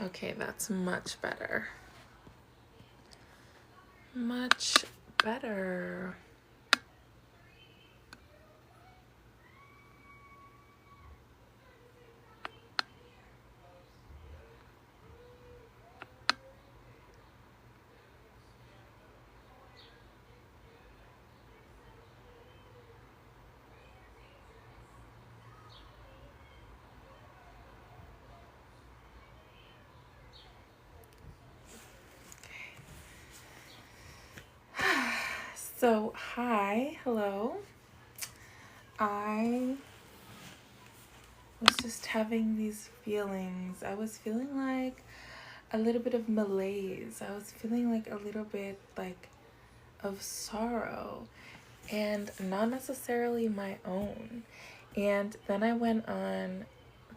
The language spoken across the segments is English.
Okay, that's much better. Much better. So, hi, hello. I was just having these feelings. I was feeling like a little bit of malaise. I was feeling like a little bit like of sorrow and not necessarily my own. And then I went on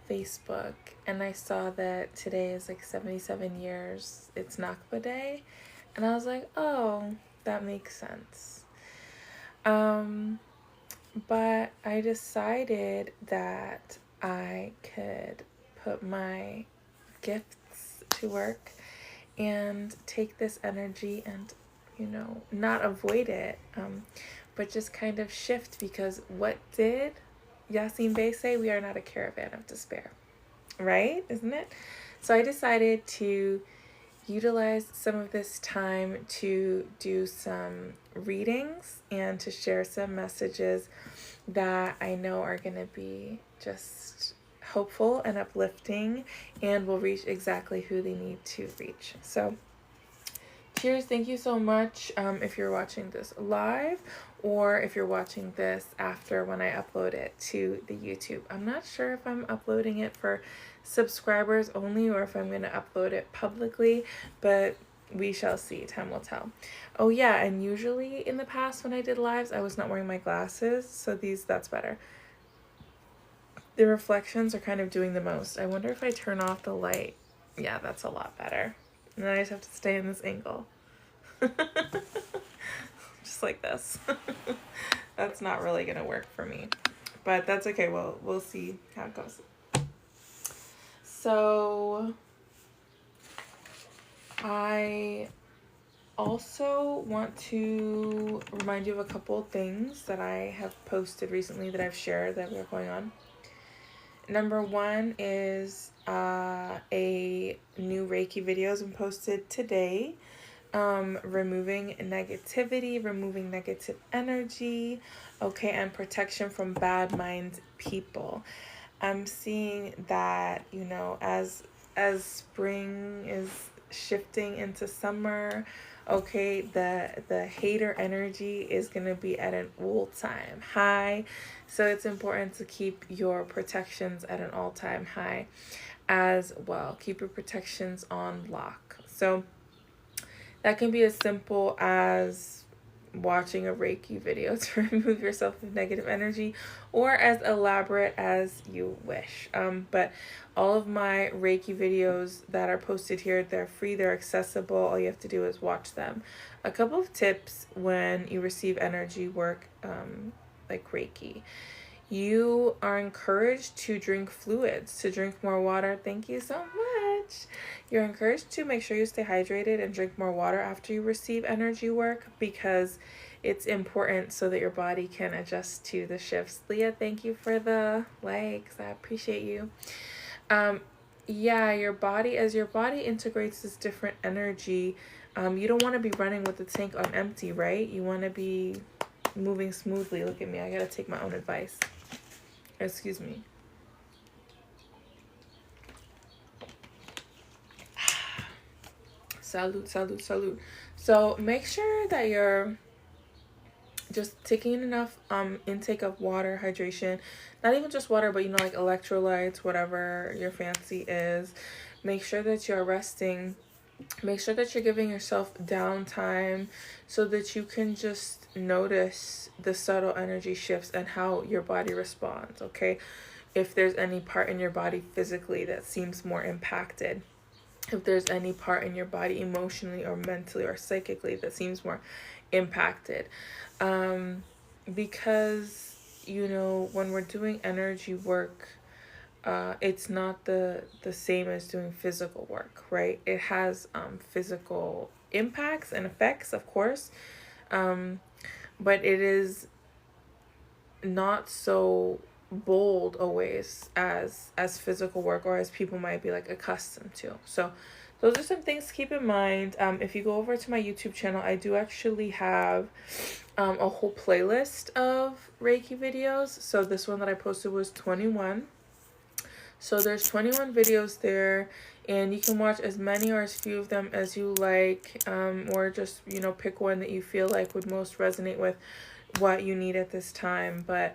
Facebook and I saw that today is like 77 years. It's Nakba Day. And I was like, oh, that makes sense. But I decided that I could put my gifts to work and take this energy and, not avoid it, but just kind of shift, because what did Yasin Bey say? We are not a caravan of despair, right? Isn't it? So I decided to utilize some of this time to do some readings and to share some messages that I know are going to be just hopeful and uplifting and will reach exactly who they need to reach. So cheers. Thank you so much. If you're watching this live or if you're watching this after when I upload it to the YouTube. I'm not sure if I'm uploading it for subscribers only or if I'm going to upload it publicly, but we shall see. Time will tell. Oh yeah, and usually in the past when I did lives, I was not wearing my glasses, so that's better. The reflections are kind of doing the most. I wonder if I turn off the light. Yeah, that's a lot better. And then I just have to stay in this angle. Just like this. That's not really gonna work for me, but that's okay. We'll see how it goes. So I also want to remind you of a couple things that I have posted recently that I've shared that are going on. Number one is a new Reiki video has been posted today. Removing negativity, removing negative energy, okay, and protection from bad mind people. I'm seeing that, as spring is shifting into summer, okay, the hater energy is going to be at an all-time high. So it's important to keep your protections at an all-time high as well. Keep your protections on lock. So that can be as simple as watching a Reiki video to remove yourself of negative energy, or as elaborate as you wish. But all of my Reiki videos that are posted here, they're free, they're accessible. All you have to do is watch them. A couple of tips when you receive energy work, like Reiki. You are encouraged to drink fluids, to drink more water. Thank you so much. You're encouraged to make sure you stay hydrated and drink more water after you receive energy work, because it's important so that your body can adjust to the shifts. Leah, thank you for the likes. I appreciate you. Yeah, as your body integrates this different energy, you don't want to be running with the tank on empty, right? You want to be moving smoothly. Look at me. I gotta take my own advice. Excuse me. Salute, salute, salute. So make sure that you're just taking enough intake of water, hydration. Not even just water, but like electrolytes, whatever your fancy is. Make sure that you're resting. Make sure that you're giving yourself downtime so that you can just notice the subtle energy shifts and how your body responds, okay? If there's any part in your body physically that seems more impacted, if there's any part in your body emotionally or mentally or psychically that seems more impacted. Because, when we're doing energy work, it's not the same as doing physical work, right? It has physical impacts and effects, of course, but it is not so bold always as physical work, or as people might be like accustomed to. So those are some things to keep in mind. If you go over to my YouTube channel, I do actually have a whole playlist of Reiki videos. So this one that I posted was 21. So there's 21 videos there, and you can watch as many or as few of them as you like, or just, you know, pick one that you feel like would most resonate with what you need at this time. But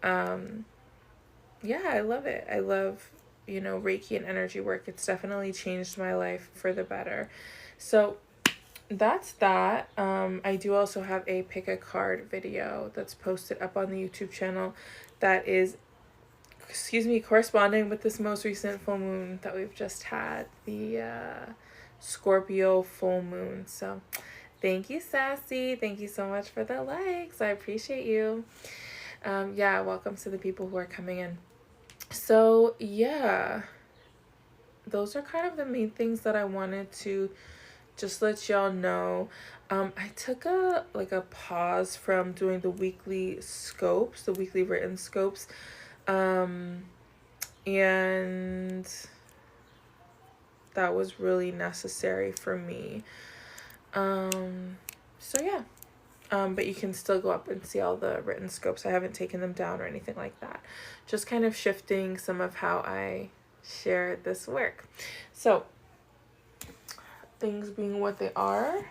yeah, I love it. I love, you know, Reiki and energy work. It's definitely changed my life for the better. So that's that. I do also have a pick a card video that's posted up on the YouTube channel that is, corresponding with this most recent full moon that we've just had, the Scorpio full moon. So thank you, Sassy. Thank you so much for the likes. I appreciate you. Yeah, welcome to the people who are coming in. So yeah, those are kind of the main things that I wanted to just let y'all know. I took a pause from doing the weekly scopes, the weekly written scopes, and that was really necessary for me. So yeah. But you can still go up and see all the written scopes. I haven't taken them down or anything like that. Just kind of shifting some of how I share this work. So, things being what they are,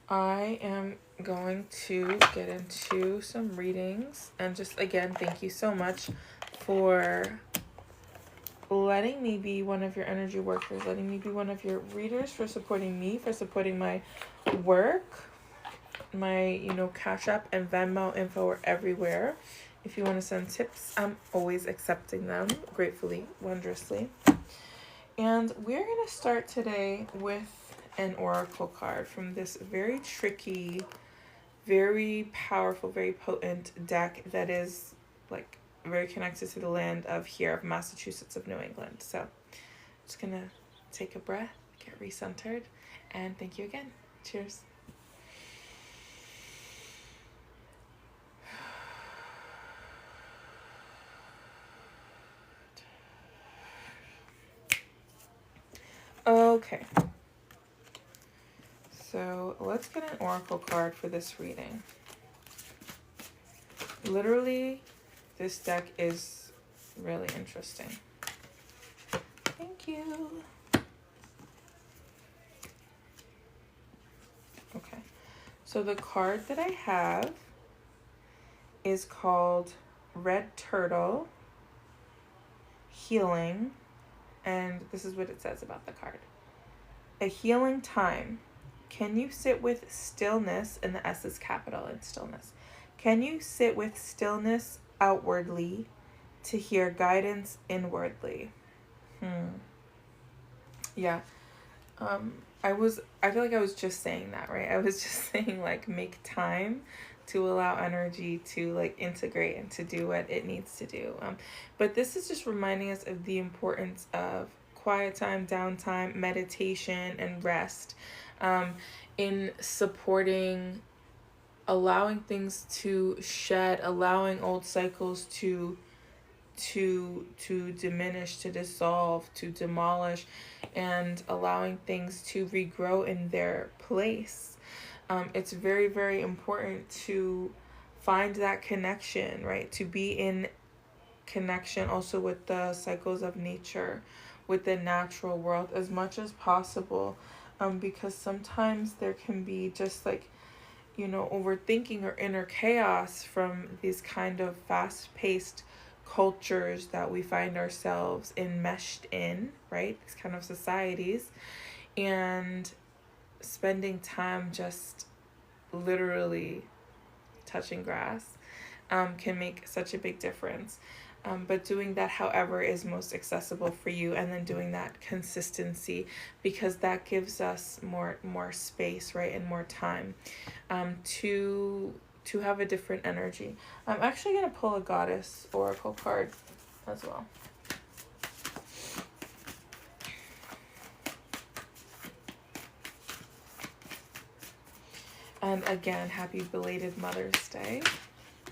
I am going to get into some readings. And just, again, thank you so much for letting me be one of your energy workers, letting me be one of your readers, for supporting me, for supporting my work. My, you know, Cash App and Venmo info are everywhere. If you want to send tips, I'm always accepting them, gratefully, wondrously. And we're going to start today with an oracle card from this very tricky, very powerful, very potent deck that is like very connected to the land of here, of Massachusetts, of New England. So just going to take a breath, get recentered, and thank you again. Cheers. Okay, so let's get an oracle card for this reading. Literally, this deck is really interesting. Thank you. Okay, so the card that I have is called Red Turtle Healing. And this is what it says about the card. A healing time. Can you sit with stillness, and the S is capital in stillness. Can you sit with stillness outwardly to hear guidance inwardly? Yeah. I feel like I was just saying that, right? I was just saying, like, make time to allow energy to like integrate and to do what it needs to do. But this is just reminding us of the importance of quiet time, downtime, meditation, and rest, in supporting, allowing things to shed, allowing old cycles to diminish, to dissolve, to demolish, and allowing things to regrow in their place. It's very, very important to find that connection, right? To be in connection also with the cycles of nature, with the natural world as much as possible, because sometimes there can be just like, you know, overthinking or inner chaos from these kind of fast-paced cultures that we find ourselves enmeshed in, right? These kind of societies. And spending time just literally touching grass can make such a big difference. But doing that, however, is most accessible for you, and then doing that consistency, because that gives us more space, right, and more time to have a different energy. I'm actually going to pull a goddess oracle card as well. And again, happy belated Mother's Day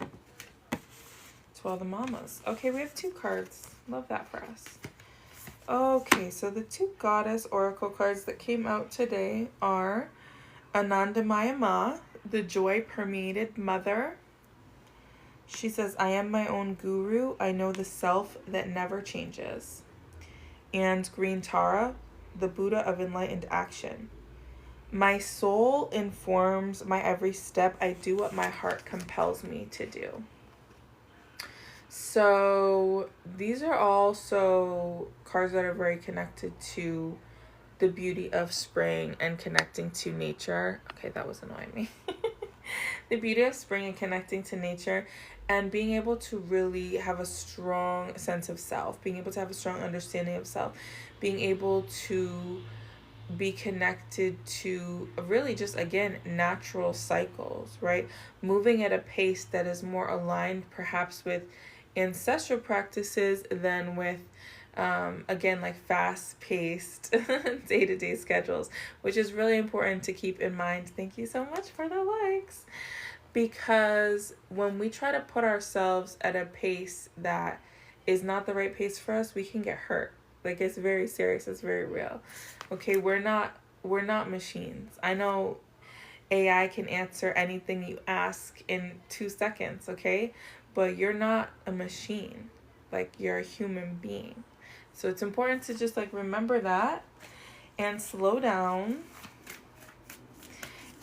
to all the mamas. Okay, we have 2 cards. Love that for us. Okay, so the 2 Goddess Oracle cards that came out today are Anandamaya Ma, the joy-permeated mother. She says, I am my own guru. I know the self that never changes. And Green Tara, the Buddha of enlightened action. My soul informs my every step. I do what my heart compels me to do. So these are also cards that are very connected to the beauty of spring and connecting to nature. Okay, that was annoying me. The beauty of spring and connecting to nature and being able to really have a strong sense of self, being able to have a strong understanding of self, being able to be connected to really just, again, natural cycles, right? Moving at a pace that is more aligned perhaps with ancestral practices than with again, like fast-paced day-to-day schedules, which is really important to keep in mind. Thank you so much for the likes. Because when we try to put ourselves at a pace that is not the right pace for us, we can get hurt. Like, it's very serious. It's very real. Okay, we're not machines. I know AI can answer anything you ask in 2 seconds, okay? But you're not a machine. Like, you're a human being. So it's important to just, like, remember that and slow down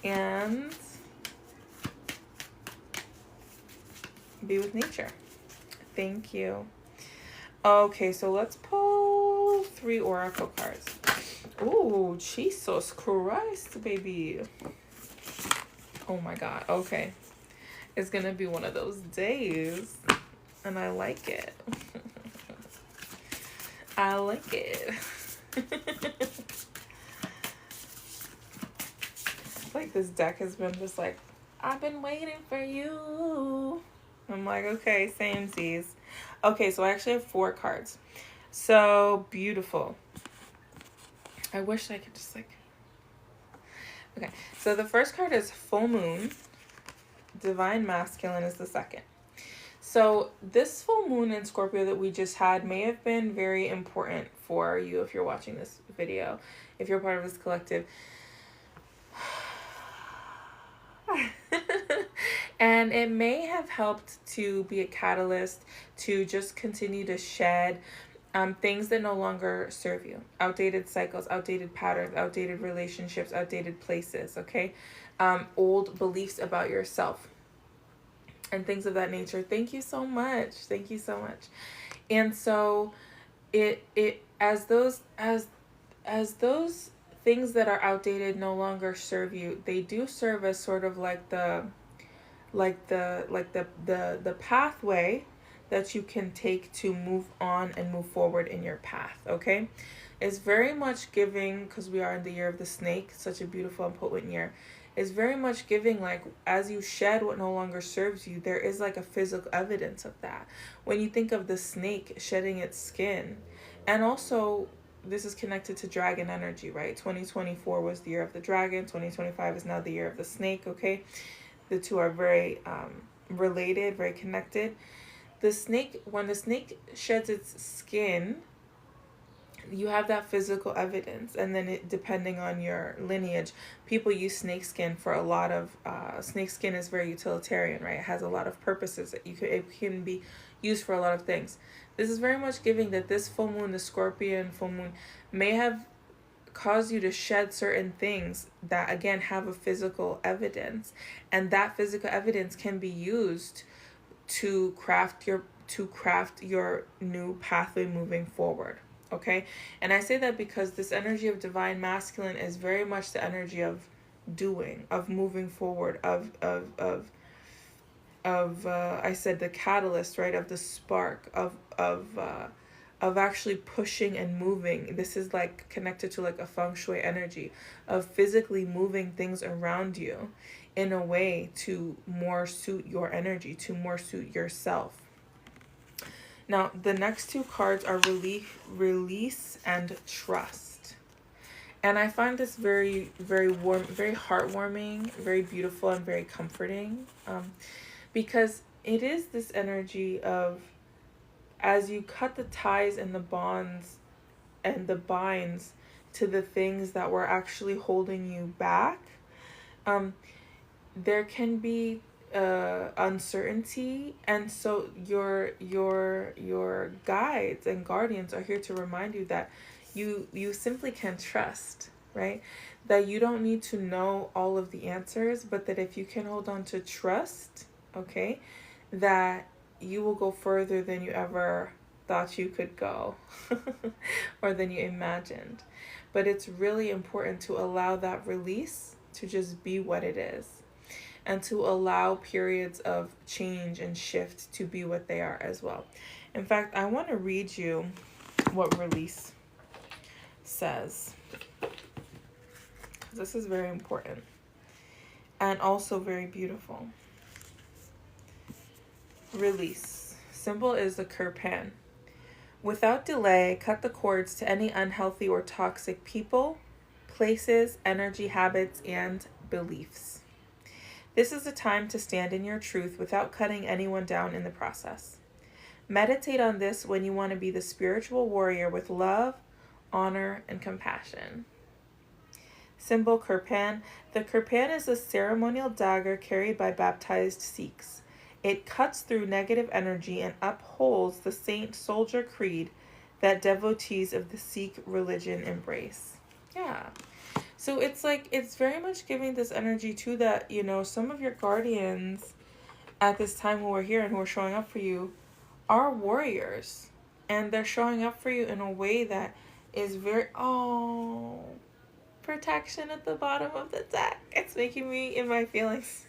and be with nature. Thank you. Okay, so let's pull 3 oracle cards. Ooh, Jesus Christ, baby. Oh my God. Okay. It's gonna be one of those days. And I like it. I like it. Like, this deck has been just like, I've been waiting for you. I'm like, okay, samesies. Okay, so I actually have 4 cards. So beautiful. I wish I could just like... Okay, so the first card is Full Moon. Divine Masculine is the second. So this full moon in Scorpio that we just had may have been very important for you if you're watching this video, if you're part of this collective. And it may have helped to be a catalyst to just continue to shed things that no longer serve you. Outdated cycles, outdated patterns, outdated relationships, outdated places, okay? Old beliefs about yourself and things of that nature. Thank you so much. Thank you so much. And so it as those things that are outdated no longer serve you, they do serve as sort of like the pathway that you can take to move on and move forward in your path, okay? It's very much giving, because we are in the year of the snake, such a beautiful and potent year. It's very much giving, like, as you shed what no longer serves you, there is like a physical evidence of that. When you think of the snake shedding its skin, and also this is connected to dragon energy, right? 2024 was the year of the dragon. 2025 is now the year of the snake, okay? The two are very related, very connected. The snake, when the snake sheds its skin, you have that physical evidence, and then it, depending on your lineage, people use snake skin for a lot of snake skin is very utilitarian, right? It has a lot of purposes that it can be used for a lot of things. This is very much giving that this full moon, the Scorpion full moon, may have caused you to shed certain things that, again, have a physical evidence, and that physical evidence can be used to craft your new pathway moving forward. Okay, and I say that because this energy of divine masculine is very much the energy of doing, of moving forward, of I said the catalyst, right, of the spark, of actually pushing and moving. This is like connected to like a feng shui energy of physically moving things around you in a way to more suit your energy, to more suit yourself. Now, the next two cards are release, and trust. And I find this very, very warm, very heartwarming, very beautiful, and very comforting. Because it is this energy of, as you cut the ties and the bonds and the binds to the things that were actually holding you back, there can be uncertainty, and so your guides and guardians are here to remind you that you simply can trust, right? That you don't need to know all of the answers, but that if you can hold on to trust, okay, that you will go further than you ever thought you could go or than you imagined. But it's really important to allow that release to just be what it is, and to allow periods of change and shift to be what they are as well. In fact, I want to read you what release says. This is very important and also very beautiful. Release. Symbol is the Kirpan. Without delay, cut the cords to any unhealthy or toxic people, places, energy, habits, and beliefs. This is a time to stand in your truth without cutting anyone down in the process. Meditate on this when you want to be the spiritual warrior with love, honor, and compassion. Symbol Kirpan. The Kirpan is a ceremonial dagger carried by baptized Sikhs. It cuts through negative energy and upholds the saint soldier creed that devotees of the Sikh religion embrace. Yeah. So it's like, it's very much giving this energy too, that, you know, some of your guardians at this time who are here and who are showing up for you are warriors. And they're showing up for you in a way that is very, protection at the bottom of the deck. It's making me in my feelings.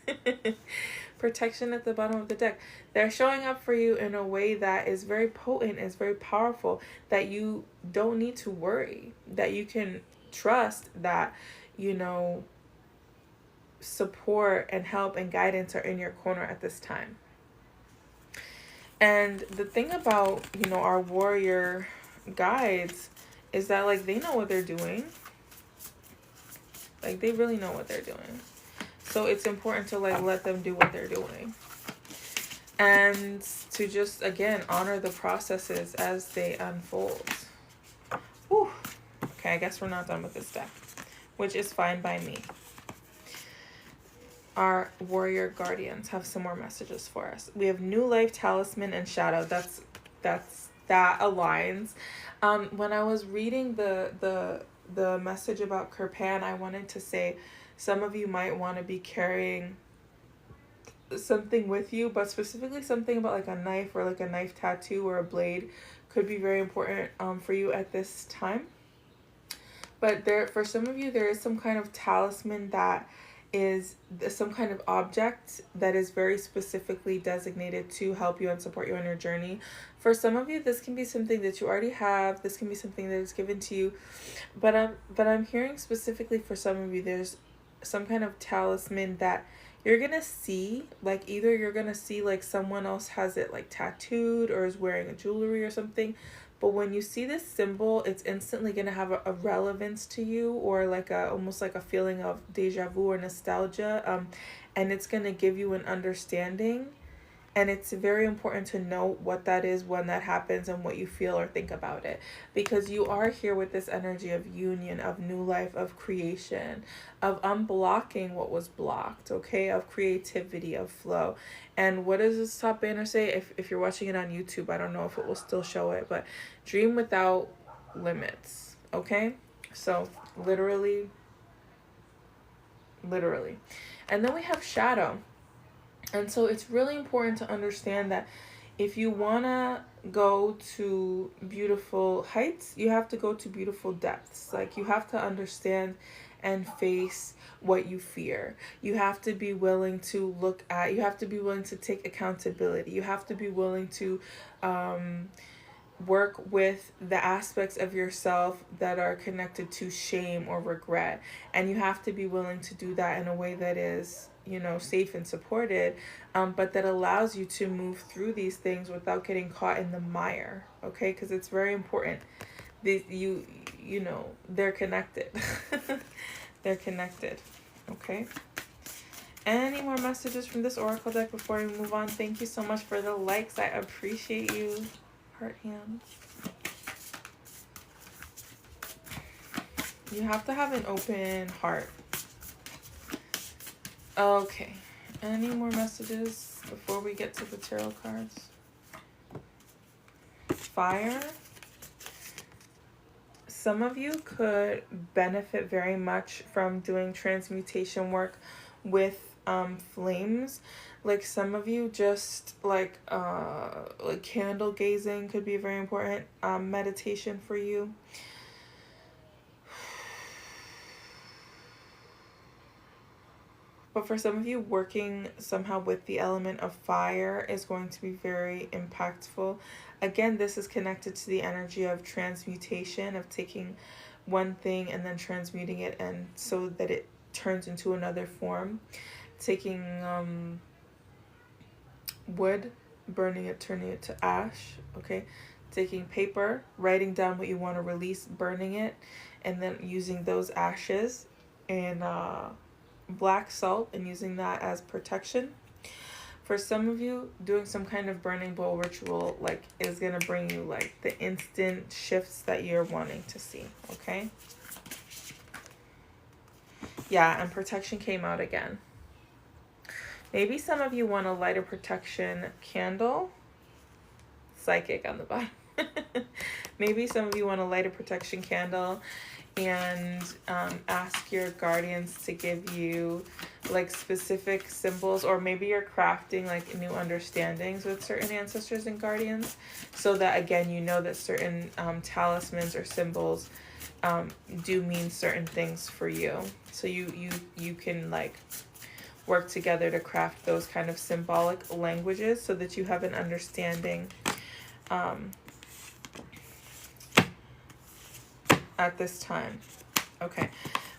Protection at the bottom of the deck. They're showing up for you in a way that is very potent, is very powerful, that you don't need to worry, that you can trust that, you know, support and help and guidance are in your corner at this time. And the thing about, you know, our warrior guides is that, like, they know what they're doing. Like, they really know what they're doing. So it's important to, like, let them do what they're doing. And to just, again, honor the processes as they unfold. Whew. Okay, I guess we're not done with this deck, which is fine by me. Our warrior guardians have some more messages for us. We have new life, talisman, and shadow. That aligns. When I was reading the message about Kirpan, I wanted to say some of you might want to be carrying something with you, but specifically something about like a knife or like a knife tattoo or a blade could be very important for you at this time. But for some of you, there is some kind of talisman that is some kind of object that is very specifically designated to help you and support you on your journey. For some of you, this can be something that you already have. This can be something that is given to you. But I'm hearing specifically for some of you, there's some kind of talisman that you're gonna see, like either you're gonna see like someone else has it like tattooed or is wearing a jewelry or something. But when you see this symbol, it's instantly going to have a relevance to you, or like almost like a feeling of deja vu or nostalgia. And it's going to give you an understanding. And it's very important to know what that is when that happens and what you feel or think about it. Because you are here with this energy of union, of new life, of creation, of unblocking what was blocked, okay? Of creativity, of flow. And what does this top banner say? If you're watching it on YouTube, I don't know if it will still show it, but dream without limits, okay? So literally. And then we have shadow. And so it's really important to understand that if you want to go to beautiful heights, you have to go to beautiful depths. Like, you have to understand and face what you fear. You have to be willing to you have to be willing to take accountability. You have to be willing to work with the aspects of yourself that are connected to shame or regret. And you have to be willing to do that in a way that is, you know, safe and supported, but that allows you to move through these things without getting caught in the mire, okay? Because it's very important. You know, they're connected. They're connected, okay? Any more messages from this oracle deck before we move on? Thank you so much for the likes. I appreciate you. Heart hands. You have to have an open heart. Okay. Any more messages before we get to the tarot cards? Fire. Some of you could benefit very much from doing transmutation work with flames. Like some of you just like candle gazing could be very important meditation for you. But for some of you, working somehow with the element of fire is going to be very impactful. Again, this is connected to the energy of transmutation, of taking one thing and then transmuting it, and so that it turns into another form. Taking wood, burning it, turning it to ash, okay? Taking paper, writing down what you want to release, burning it, and then using those ashes and black salt and using that as protection. For some of you, doing some kind of burning bowl ritual like is gonna bring you like the instant shifts that you're wanting to see, okay? Yeah, and protection came out again. Maybe some of you want to light a protection candle. Psychic on the bottom. Maybe some of you want to light a protection candle and ask your guardians to give you like specific symbols, or maybe you're crafting like new understandings with certain ancestors and guardians, so that again you know that certain talismans or symbols do mean certain things for you, so you can like work together to craft those kind of symbolic languages so that you have an understanding at this time. Okay,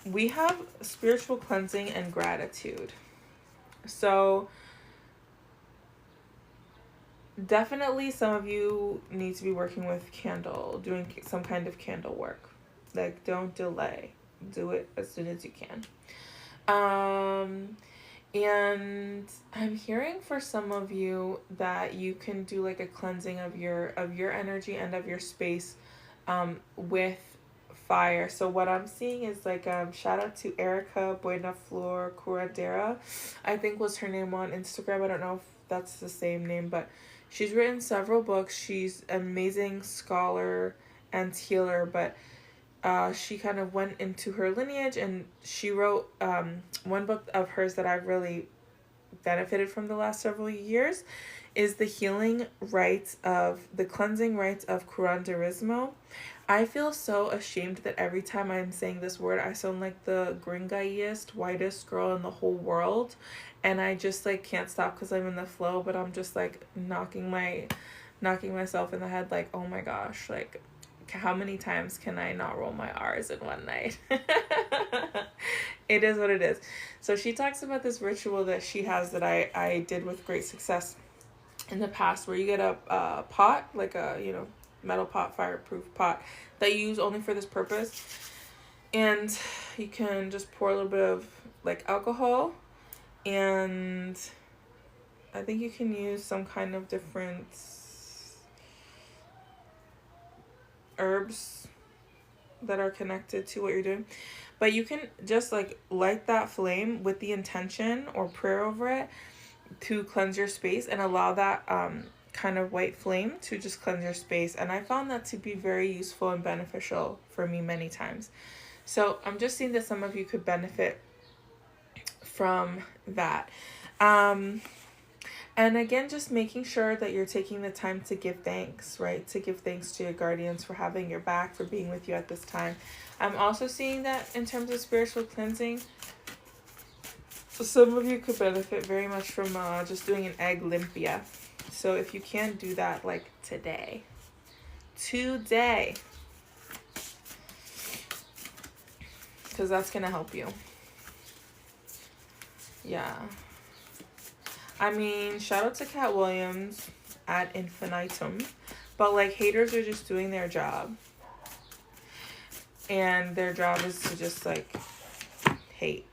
we have spiritual cleansing and gratitude. So definitely some of you need to be working with doing some kind of candle work. Like, don't delay. Do it as soon as you can. And I'm hearing for some of you that you can do like a cleansing of your energy and of your space with fire. So what I'm seeing is like shout out to Erica Buenaflor Curadera, I think was her name on Instagram. I don't know if that's the same name, but she's written several books. She's an amazing scholar and healer, but she kind of went into her lineage, and she wrote one book of hers that I've really benefited from the last several years is the cleansing rites of curanderismo. I feel so ashamed that every time I'm saying this word, I sound like the gringaiest, whitest girl in the whole world, and I just like can't stop because I'm in the flow, but I'm just like knocking myself in the head like, oh my gosh, like how many times can I not roll my R's in one night? It is what it is. So she talks about this ritual that she has that I did with great success in the past, where you get a pot, like a, you know, metal pot, fireproof pot that you use only for this purpose, and you can just pour a little bit of like alcohol, and I think you can use some kind of different herbs that are connected to what you're doing, but you can just like light that flame with the intention or prayer over it to cleanse your space and allow that kind of white flame to just cleanse your space. And I found that to be very useful and beneficial for me many times. So I'm just seeing that some of you could benefit from that. And again, just making sure that you're taking the time to give thanks, right? To give thanks to your guardians for having your back, for being with you at this time. I'm also seeing that in terms of spiritual cleansing, some of you could benefit very much from just doing an egg limpia. So if you can do that like today, because that's going to help you. Yeah. I mean, shout out to Cat Williams ad infinitum. But like haters are just doing their job. And their job is to just like hate.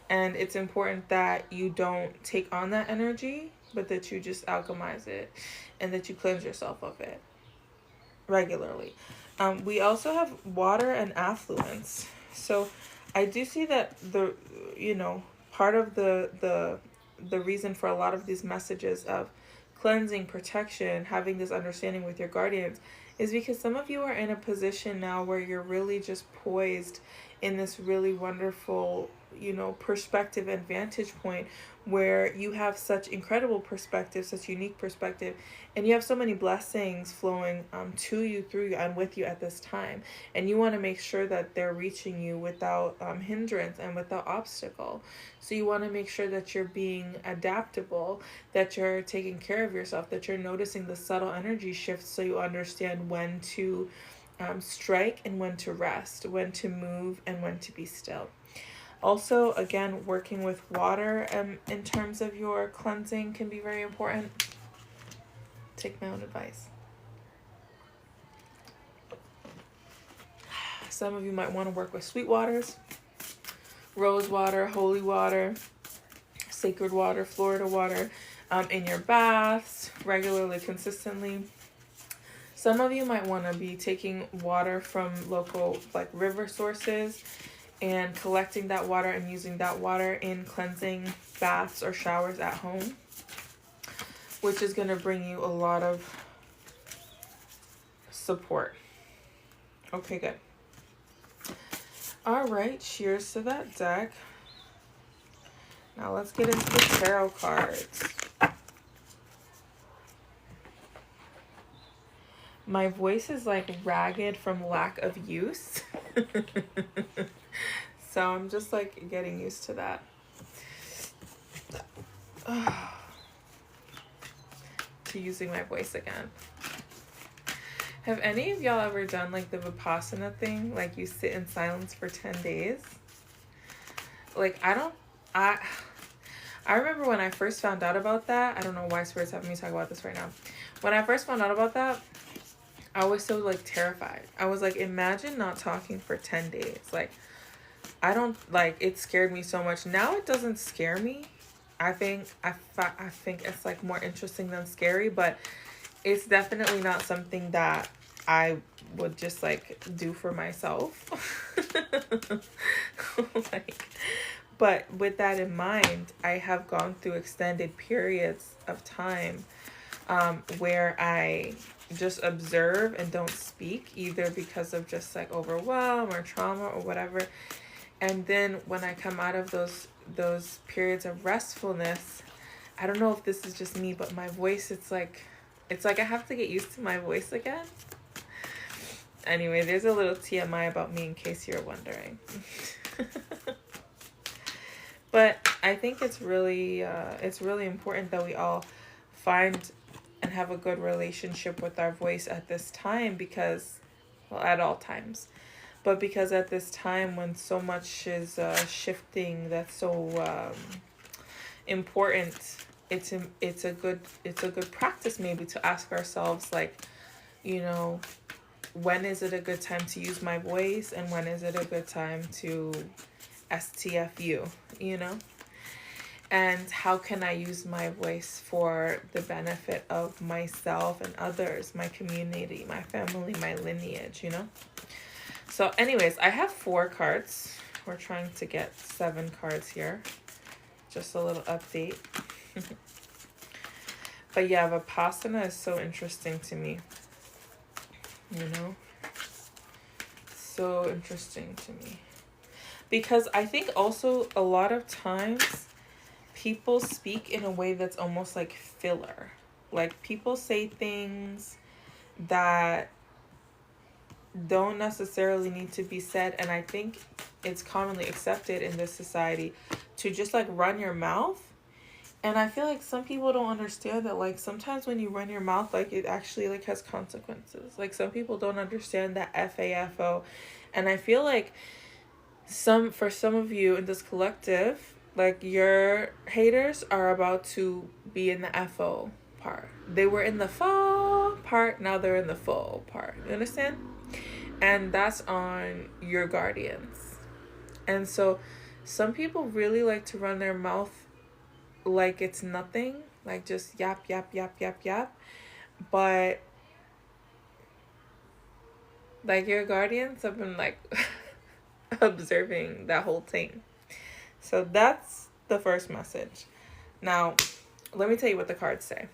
And it's important that you don't take on that energy, but that you just alchemize it and that you cleanse yourself of it regularly. We also have water and affluence. So I do see that part of the reason for a lot of these messages of cleansing, protection, having this understanding with your guardians is because some of you are in a position now where you're really just poised in this really wonderful, perspective and vantage point where you have such incredible perspective, such unique perspective, and you have so many blessings flowing to you, through you, and with you at this time. And you want to make sure that they're reaching you without hindrance and without obstacle. So you want to make sure that you're being adaptable, that you're taking care of yourself, that you're noticing the subtle energy shifts so you understand when to strike and when to rest, when to move and when to be still. Also, again, working with water in terms of your cleansing can be very important. Take my own advice. Some of you might want to work with sweet waters, rose water, holy water, sacred water, Florida water, in your baths regularly, consistently. Some of you might want to be taking water from local like river sources and collecting that water and using that water in cleansing baths or showers at home, which is going to bring you a lot of support. Okay, good. All right, cheers to that deck. Now let's get into the tarot cards. My voice is like ragged from lack of use. So I'm just like getting used to that. To using my voice again. Have any of y'all ever done like the Vipassana thing? Like you sit in silence for 10 days? Like I remember when I first found out about that. I don't know why Spirit's having me talk about this right now. When I first found out about that, I was so like terrified. I was like, imagine not talking for 10 days. Like, it scared me so much. Now it doesn't scare me. I think it's like more interesting than scary, but it's definitely not something that I would just like do for myself. But with that in mind, I have gone through extended periods of time where I just observe and don't speak, either because of just like overwhelm or trauma or whatever. And then when I come out of those periods of restfulness, I don't know if this is just me, but my voice, it's like I have to get used to my voice again. Anyway, there's a little TMI about me in case you're wondering. But I think it's really important that we all find and have a good relationship with our voice at this time, because, well, at all times. But because at this time when so much is shifting, that's so important, it's a good practice maybe to ask ourselves, like, when is it a good time to use my voice and when is it a good time to STFU, And how can I use my voice for the benefit of myself and others, my community, my family, my lineage, So anyways, I have 4 cards. We're trying to get 7 cards here. Just a little update. But yeah, Vipassana is so interesting to me. So interesting to me. Because I think also a lot of times people speak in a way that's almost like filler. Like people say things that don't necessarily need to be said, and I think it's commonly accepted in this society to just like run your mouth. And I feel like some people don't understand that, like, sometimes when you run your mouth, like, it actually like has consequences. Like, some people don't understand that FAFO, and I feel like for some of you in this collective, Like, your haters are about to be in the FO part. They were in the fall part, now they're in the full part. You understand? And that's on your guardians. And so some people really like to run their mouth like it's nothing, like just yap, yap, yap, yap, yap. But like, your guardians have been like observing that whole thing. So that's the first message. Now, let me tell you what the cards say.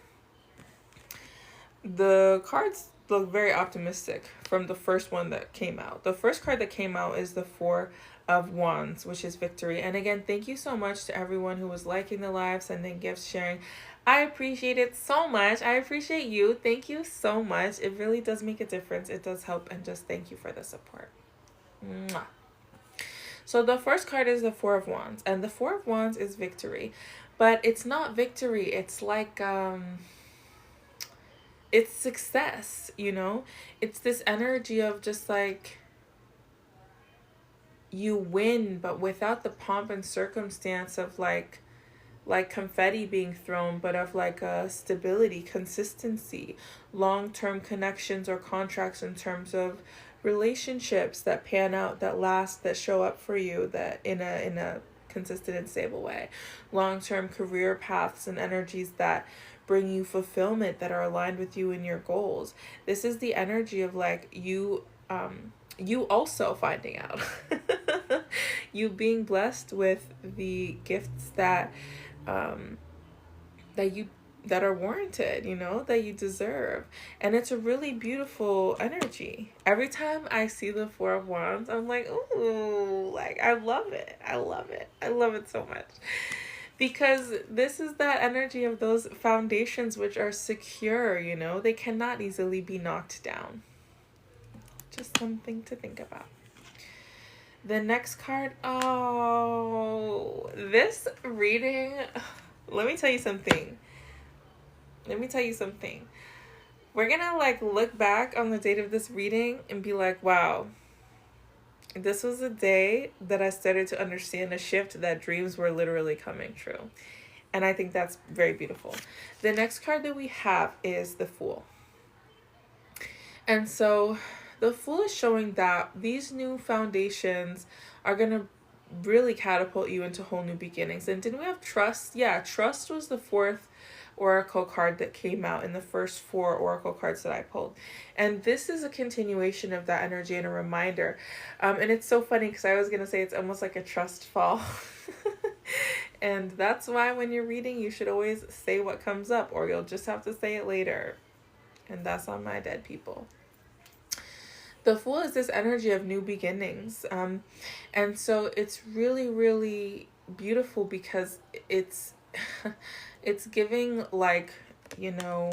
The cards look very optimistic from the first one that came out. The first card that came out is the Four of Wands, which is victory. And again, thank you so much to everyone who was liking the live, sending gifts, sharing. I appreciate it so much. I appreciate you. Thank you so much. It really does make a difference. It does help. And just thank you for the support. Mwah. So the first card is the Four of Wands. And the Four of Wands is victory. But it's not victory. It's like... it's success, you know? It's this energy of just like, you win, but without the pomp and circumstance of like confetti being thrown, but of like a stability, consistency, long-term connections or contracts in terms of relationships that pan out, that last, that show up for you, that in a consistent and stable way, long-term career paths and energies that bring you fulfillment, that are aligned with you and your goals. This is the energy of like you also finding out you being blessed with the gifts that that are warranted, you know, that you deserve. And it's a really beautiful energy. Every time I see the Four of Wands, I'm like, ooh, like, I love it. I love it. I love it so much. Because this is that energy of those foundations which are secure, you know? They cannot easily be knocked down. Just something to think about. The next card, oh, this reading, let me tell you something. We're gonna like look back on the date of this reading and be like, wow, this was a day that I started to understand a shift, that dreams were literally coming true. And I think that's very beautiful. The next card that we have is the Fool. And so the Fool is showing that these new foundations are going to really catapult you into whole new beginnings. And didn't we have Trust? Yeah, Trust was the fourth oracle card that came out in the first four oracle cards that I pulled. And this is a continuation of that energy and a reminder. And it's so funny because I was going to say it's almost like a trust fall. And that's why when you're reading, you should always say what comes up, or you'll just have to say it later. And that's on my dead people. The Fool is this energy of new beginnings. And so it's really, really beautiful because it's it's giving, like, you know,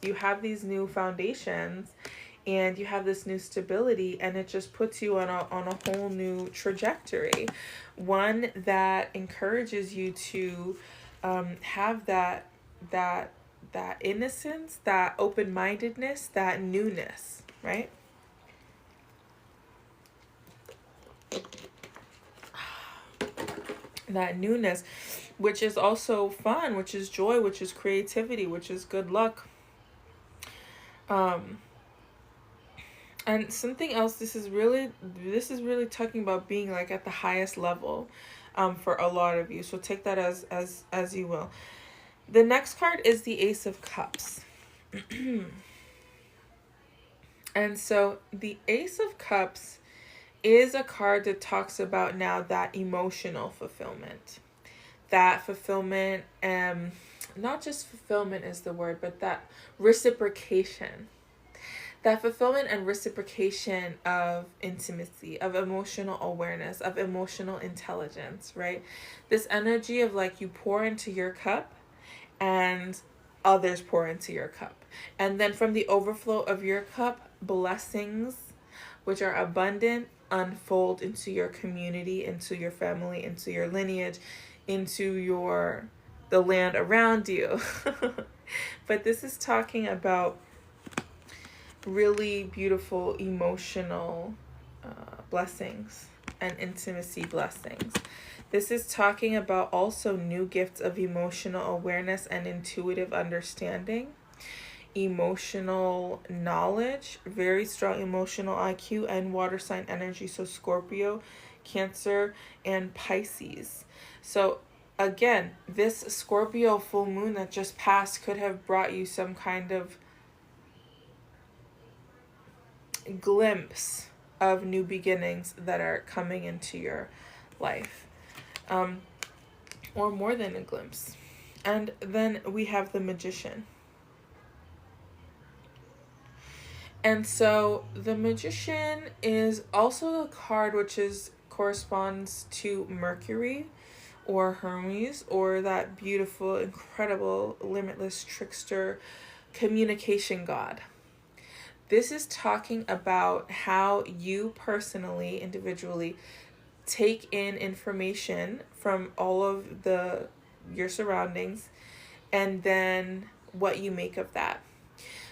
you have these new foundations and you have this new stability, and it just puts you on a whole new trajectory. One that encourages you to have that innocence, that open-mindedness, that newness, right? That newness, which is also fun, which is joy, which is creativity, which is good luck. And something else, this is really talking about being like at the highest level for a lot of you. So take that as you will. The next card is the Ace of Cups. And so the Ace of Cups is a card that talks about now that emotional fulfillment. That fulfillment, not just fulfillment is the word, but that reciprocation. That fulfillment and reciprocation of intimacy, of emotional awareness, of emotional intelligence, right? This energy of like you pour into your cup and others pour into your cup. And then from the overflow of your cup, blessings, which are abundant, unfold into your community, into your family, into your lineage, into the land around you. But this is talking about really beautiful emotional blessings and intimacy blessings. This is talking about also new gifts of emotional awareness and intuitive understanding, emotional knowledge, very strong emotional IQ, and water sign energy. So Scorpio, Cancer, and Pisces. So again, this Scorpio full moon that just passed could have brought you some kind of glimpse of new beginnings that are coming into your life, or more than a glimpse. And then we have the Magician. And so the Magician is also a card which corresponds to Mercury or Hermes, or that beautiful, incredible, limitless trickster communication god. This is talking about how you personally, individually, take in information from all of your surroundings, and then what you make of that.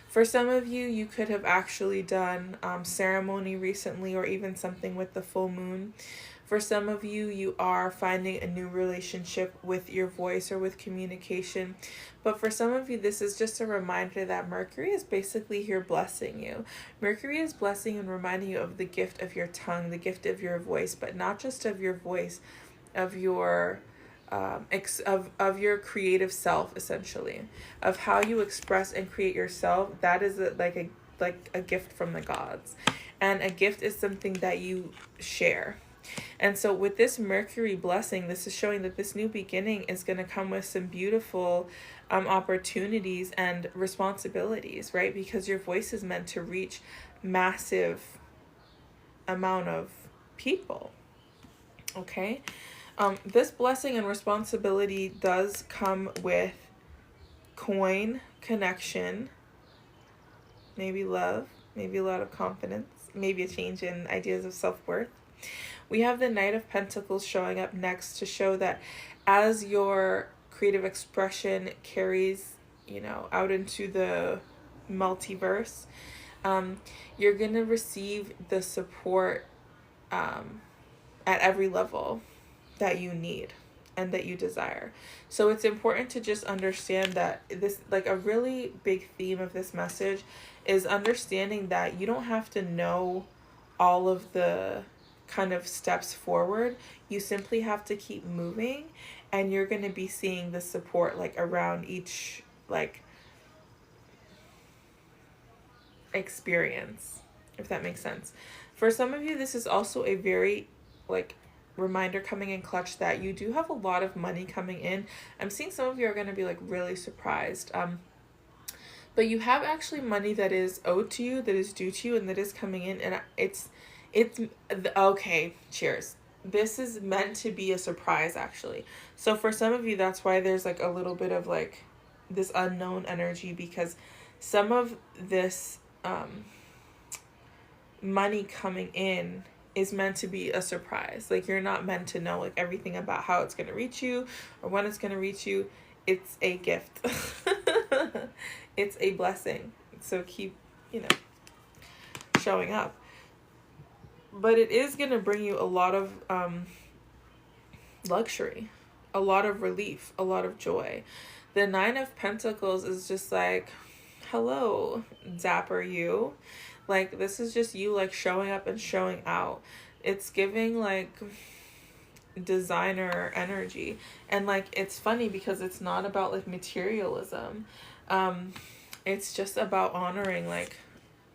For some of you, you could have actually done ceremony recently, or even something with the full moon. For some of you, you are finding a new relationship with your voice or with communication. But for some of you, this is just a reminder that Mercury is basically here blessing you. Mercury is blessing and reminding you of the gift of your tongue, the gift of your voice, but not just of your voice, of your of your creative self, essentially, of how you express and create yourself. That is like a gift from the gods, and a gift is something that you share. And so with this Mercury blessing, this is showing that this new beginning is going to come with some beautiful opportunities and responsibilities, right? Because your voice is meant to reach massive amount of people. Okay. This blessing and responsibility does come with coin, connection, maybe love, maybe a lot of confidence, maybe a change in ideas of self-worth. We have the Knight of Pentacles showing up next to show that as your creative expression carries, out into the multiverse, you're going to receive the support at every level that you need and that you desire. So it's important to just understand that this, like, a really big theme of this message is understanding that you don't have to know all of the kind of steps forward. You simply have to keep moving, and you're going to be seeing the support like around each like experience, if that makes sense. For some of you, this is also a very like reminder coming in clutch that you do have a lot of money coming in. I'm seeing some of you are going to be like really surprised, but you have actually money that is owed to you, that is due to you, and that is coming in, and it's okay, cheers. This is meant to be a surprise, actually. So for some of you, that's why there's like a little bit of like this unknown energy, because some of this money coming in is meant to be a surprise. Like, you're not meant to know like everything about how it's going to reach you or when it's going to reach you. It's a gift. It's a blessing. So keep, showing up. But it is going to bring you a lot of luxury, a lot of relief, a lot of joy. The Nine of Pentacles is just like, hello, dapper you. Like, this is just you like showing up and showing out. It's giving like designer energy. And like, it's funny because it's not about like materialism. It's just about honoring like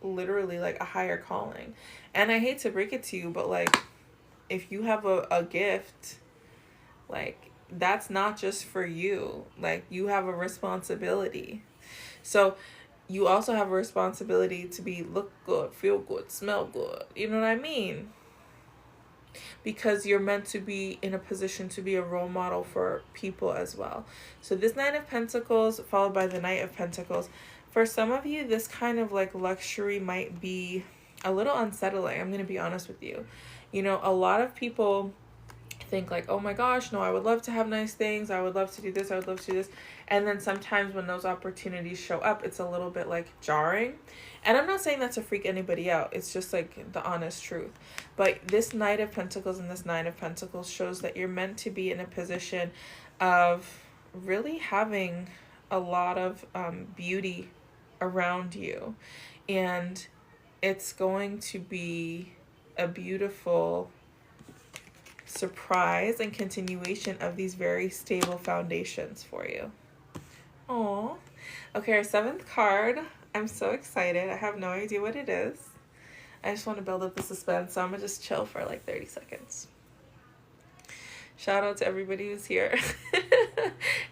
literally like a higher calling. And I hate to break it to you, but like, if you have a gift, like, that's not just for you. Like, you have a responsibility. So you also have a responsibility to look good, feel good, smell good. You know what I mean? Because you're meant to be in a position to be a role model for people as well. So this Nine of Pentacles followed by the Knight of Pentacles. For some of you, this kind of like luxury might be a little unsettling. I'm going to be honest with you. A lot of people think like, oh my gosh, no, I would love to have nice things, I would love to do this, I would love to do this. And then sometimes when those opportunities show up, it's a little bit like jarring. And I'm not saying that to freak anybody out, it's just like the honest truth. But this Knight of Pentacles and this Nine of Pentacles shows that you're meant to be in a position of really having a lot of beauty around you. And it's going to be a beautiful surprise and continuation of these very stable foundations for you. Aww. Okay, our 7th card. I'm so excited. I have no idea what it is. I just want to build up the suspense, so I'm going to just chill for like 30 seconds. Shout out to everybody who's here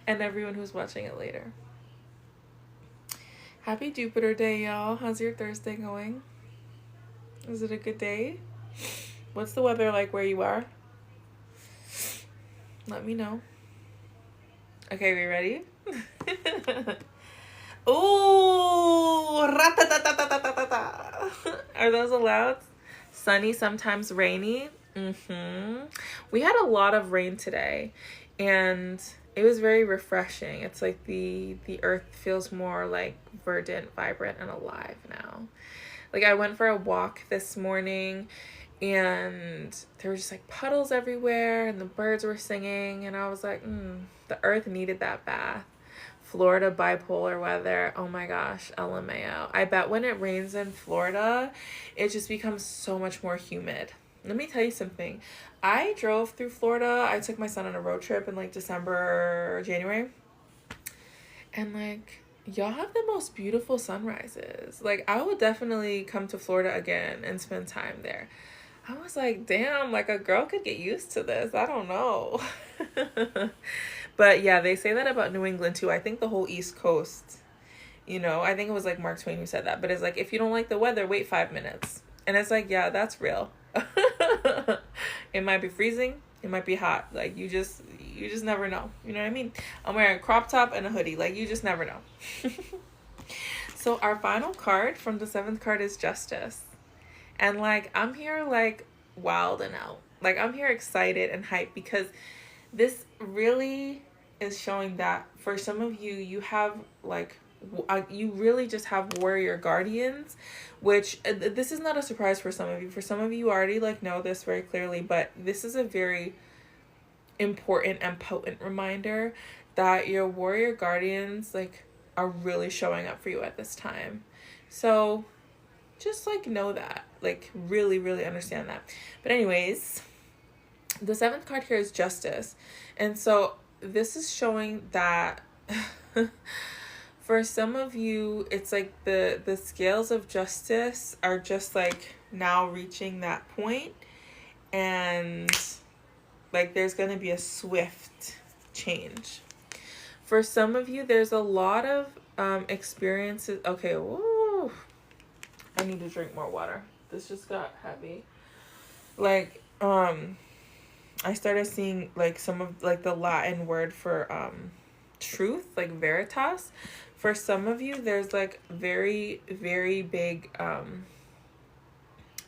and everyone who's watching it later. Happy Jupiter Day, y'all. How's your Thursday going? Is it a good day? What's the weather like where you are? Let me know. Okay, we ready? Ooh! Are those allowed? Sunny, sometimes rainy. We had a lot of rain today, and it was very refreshing. It's like the earth feels more like verdant, vibrant, and alive now. Like I went for a walk this morning, and there were just like puddles everywhere, and the birds were singing, and I was like, the earth needed that bath. Florida bipolar weather, oh my gosh, LMAO. I bet when it rains in Florida, it just becomes so much more humid. Let me tell you something. I drove through Florida. I took my son on a road trip in like December, January. And like, y'all have the most beautiful sunrises. Like, I would definitely come to Florida again and spend time there. I was like, damn, like a girl could get used to this. I don't know. But yeah, they say that about New England too. I think the whole East Coast, you know, I think it was like Mark Twain who said that. But it's like, if you don't like the weather, wait 5 minutes. And it's like, yeah, that's real. It might be freezing. It might be hot. Like, you just never know. You know what I mean? I'm wearing a crop top and a hoodie. Like, you just never know. So our final card from the 7th card is Justice. And like, I'm here like wild and out. Like, I'm here excited and hyped because this really is showing that for some of you, you have like, you really just have warrior guardians, which this is not a surprise for some of you. For some of you already like know this very clearly, but this is a very important and potent reminder that your warrior guardians like are really showing up for you at this time. So just like know that, like really, really understand that. But anyways, the 7th card here is Justice. And so this is showing that for some of you, it's like the scales of justice are just like now reaching that point, and like there's going to be a swift change. For some of you, there's a lot of experiences. Okay, woo. I need to drink more water. This just got heavy. Like, I started seeing like some of like the Latin word for truth, like veritas. For some of you, there's like very, very big,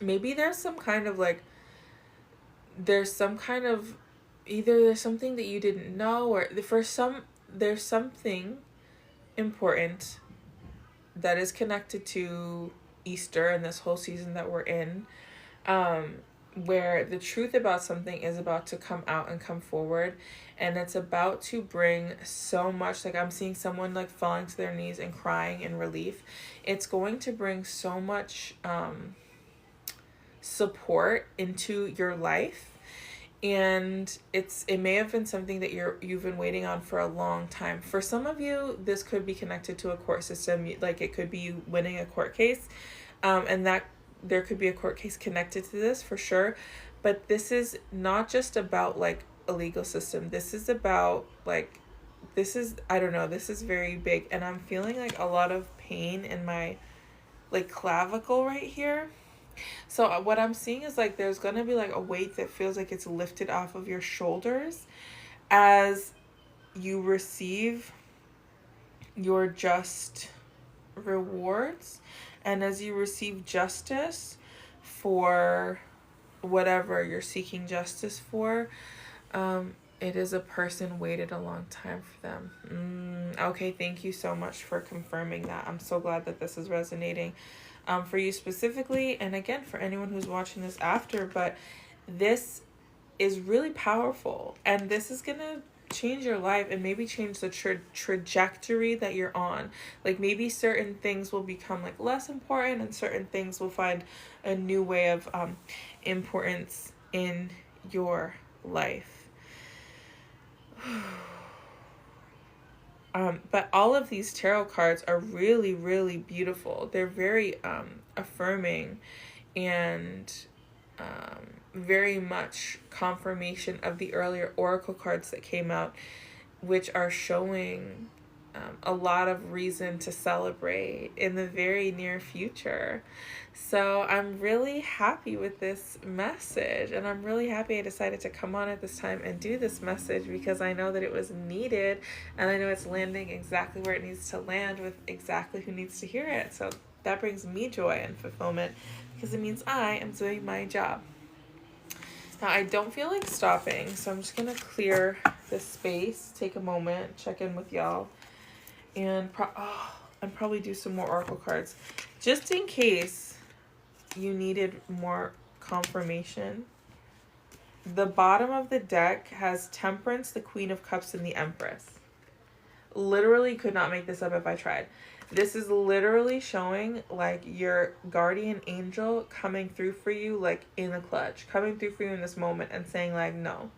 maybe there's some kind of like, there's some kind of, either there's something that you didn't know, or for some, there's something important that is connected to Easter and this whole season that we're in, where the truth about something is about to come out and come forward, and it's about to bring so much, like I'm seeing someone like falling to their knees and crying in relief. It's going to bring so much support into your life, and it may have been something that you've been waiting on for a long time. For some of you, this could be connected to a court system, like it could be you winning a court case, and that there could be a court case connected to this for sure. But this is not just about like a legal system. This is about like, I don't know, this is very big, and I'm feeling like a lot of pain in my like clavicle right here. So what I'm seeing is like there's gonna be like a weight that feels like it's lifted off of your shoulders as you receive your just rewards, and as you receive justice for whatever you're seeking justice for. It is a person waited a long time for them. Okay, thank you so much for confirming that. I'm so glad that this is resonating for you specifically, and again, for anyone who's watching this after, but this is really powerful, and this is gonna change your life and maybe change the trajectory that you're on. Like, maybe certain things will become like less important, and certain things will find a new way of importance in your life. But all of these tarot cards are really, really beautiful. They're very affirming, and very much confirmation of the earlier oracle cards that came out, which are showing a lot of reason to celebrate in the very near future. So I'm really happy with this message, and I'm really happy I decided to come on at this time and do this message, because I know that it was needed, and I know it's landing exactly where it needs to land with exactly who needs to hear it. So that brings me joy and fulfillment, because it means I am doing my job. Now, I don't feel like stopping, so I'm just going to clear this space, take a moment, check in with y'all, and probably do some more oracle cards. Just in case you needed more confirmation, the bottom of the deck has Temperance, the Queen of Cups, and the Empress. Literally could not make this up if I tried. This is literally showing like your guardian angel coming through for you, like in the clutch, coming through for you in this moment and saying like, no,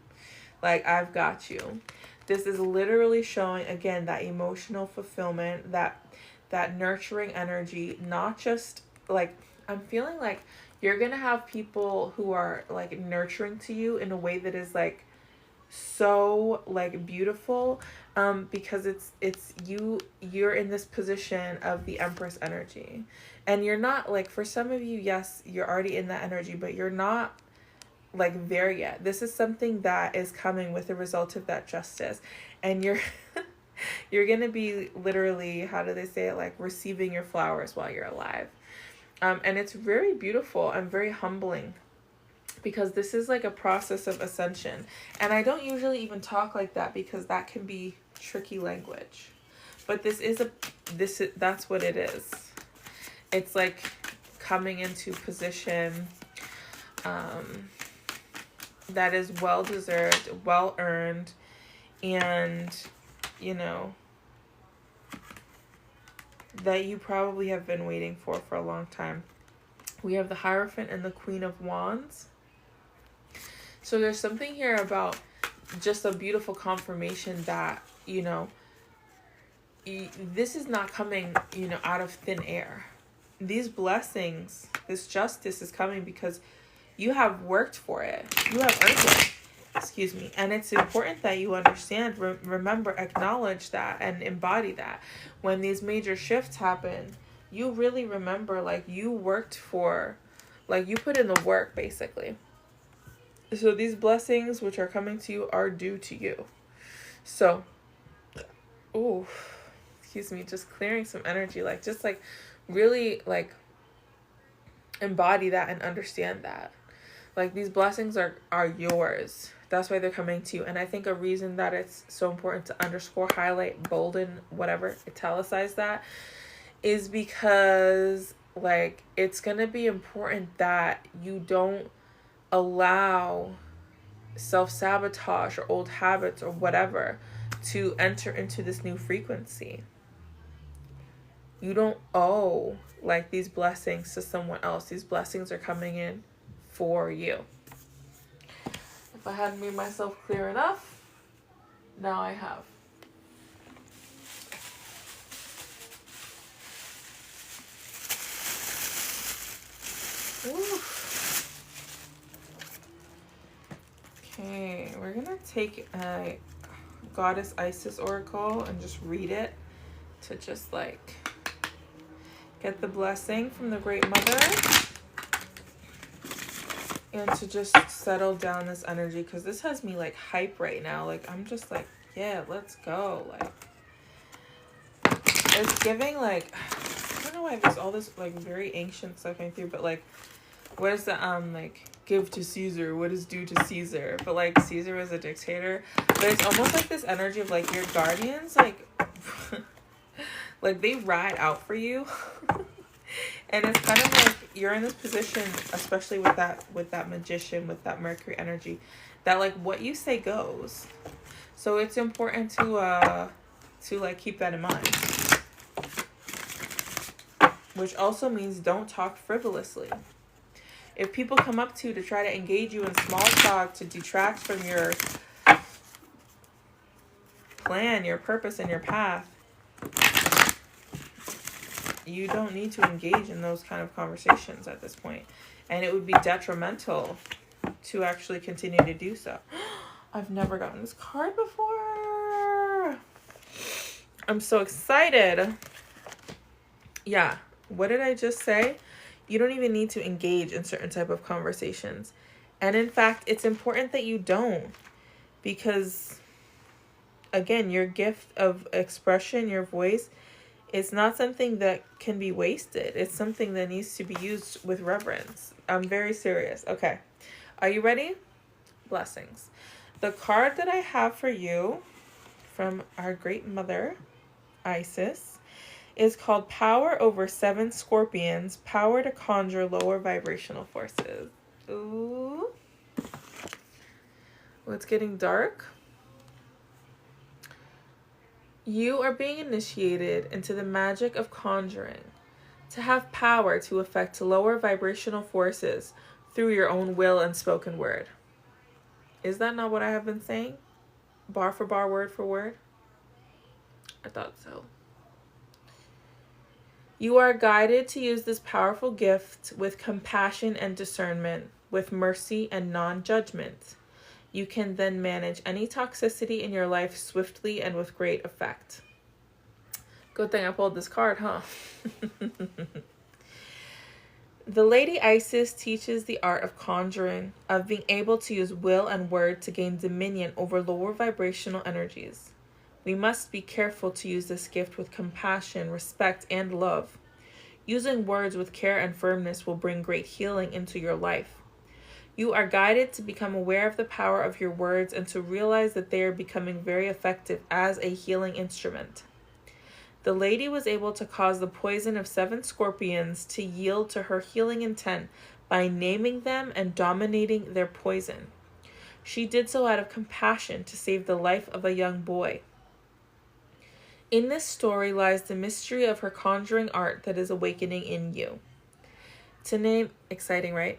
like, I've got you. This is literally showing, again, that emotional fulfillment, that nurturing energy, not just like, I'm feeling like you're going to have people who are like nurturing to you in a way that is like so like beautiful, because you're in this position of the Empress energy, and you're not like, for some of you, yes, you're already in that energy, but you're not like there yet. This is something that is coming with the result of that justice, and you're gonna be literally, how do they say it, like receiving your flowers while you're alive. And it's very beautiful and very humbling, because this is like a process of ascension. And I don't usually even talk like that, because that can be tricky language. But that's what it is. It's like coming into position that is well-deserved, well-earned, and, you know, that you probably have been waiting for a long time. We have the Hierophant and the Queen of Wands. So there's something here about just a beautiful confirmation that, you know, this is not coming, you know, out of thin air. These blessings, this justice is coming because you have worked for it. You have earned it. Excuse me. And it's important that you understand, remember, acknowledge that and embody that. When these major shifts happen, you really remember, like, you worked for, like, you put in the work, basically. So these blessings which are coming to you are due to you. So, excuse me, just clearing some energy, like, just like really like embody that and understand that. Like, these blessings are yours. That's why they're coming to you. And I think a reason that it's so important to underscore, highlight, bolden, whatever, italicize that, is because, like, it's going to be important that you don't allow self-sabotage or old habits or whatever to enter into this new frequency. You don't owe, like, these blessings to someone else. These blessings are coming in for you. If I hadn't made myself clear enough, now I have. Ooh. Okay, we're gonna take a Goddess Isis Oracle and just read it to just like get the blessing from the Great Mother and to just settle down this energy, because this has me like hype right now. Like, I'm just like, yeah, let's go. Like, it's giving like, I don't know why there's all this like very ancient stuff coming through, but like, what is the like give to Caesar what is due to Caesar. But like Caesar was a dictator. But it's almost like this energy of like your guardians, like like they ride out for you. And it's kind of like you're in this position, especially with that magician, with that Mercury energy, that like what you say goes. So it's important to like keep that in mind. Which also means don't talk frivolously. If people come up to you to try to engage you in small talk to detract from your plan, your purpose, and your path, you don't need to engage in those kind of conversations at this point. And it would be detrimental to actually continue to do so. I've never gotten this card before. I'm so excited. Yeah. What did I just say? You don't even need to engage in certain type of conversations. And in fact, it's important that you don't. Because, again, your gift of expression, your voice, it's not something that can be wasted. It's something that needs to be used with reverence. I'm very serious. Okay. Are you ready? Blessings. The card that I have for you from our great mother, Isis, is called Power Over 7 Scorpions, Power to Conjure Lower Vibrational Forces. Ooh. Well, it's getting dark. You are being initiated into the magic of conjuring to have power to affect lower vibrational forces through your own will and spoken word. Is that not what I have been saying? Bar for bar, word for word? I thought so. You are guided to use this powerful gift with compassion and discernment, with mercy and non-judgment. You can then manage any toxicity in your life swiftly and with great effect. Good thing I pulled this card, huh? The Lady Isis teaches the art of conjuring, of being able to use will and word to gain dominion over lower vibrational energies. We must be careful to use this gift with compassion, respect, and love. Using words with care and firmness will bring great healing into your life. You are guided to become aware of the power of your words and to realize that they are becoming very effective as a healing instrument. The lady was able to cause the poison of 7 scorpions to yield to her healing intent by naming them and dominating their poison. She did so out of compassion to save the life of a young boy. In this story lies the mystery of her conjuring art that is awakening in you. Exciting, right?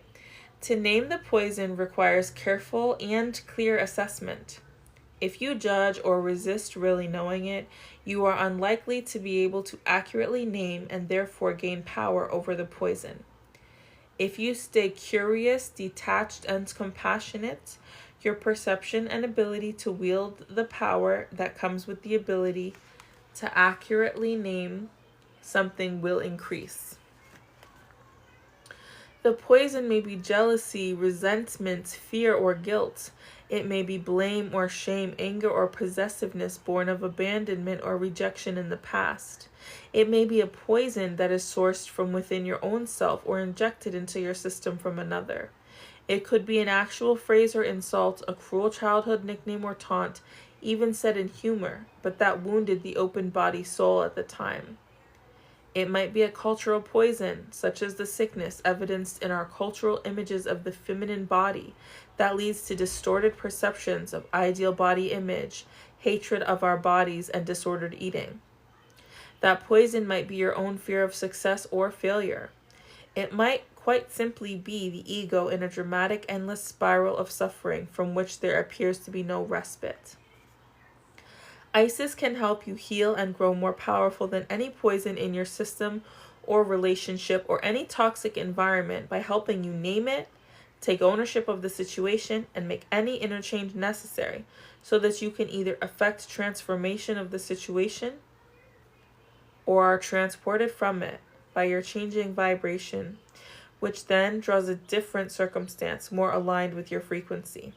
To name the poison requires careful and clear assessment. If you judge or resist really knowing it, you are unlikely to be able to accurately name and therefore gain power over the poison. If you stay curious, detached, and compassionate, your perception and ability to wield the power that comes with the ability to accurately name something will increase. The poison may be jealousy, resentment, fear, or guilt. It may be blame or shame, anger or possessiveness born of abandonment or rejection in the past. It may be a poison that is sourced from within your own self or injected into your system from another. It could be an actual phrase or insult, a cruel childhood nickname or taunt, even said in humor, but that wounded the open body soul at the time. It might be a cultural poison, such as the sickness evidenced in our cultural images of the feminine body that leads to distorted perceptions of ideal body image, hatred of our bodies, and disordered eating. That poison might be your own fear of success or failure. It might quite simply be the ego in a dramatic, endless spiral of suffering from which there appears to be no respite. Isis can help you heal and grow more powerful than any poison in your system or relationship or any toxic environment by helping you name it, take ownership of the situation, and make any interchange necessary so that you can either effect transformation of the situation or are transported from it by your changing vibration, which then draws a different circumstance more aligned with your frequency.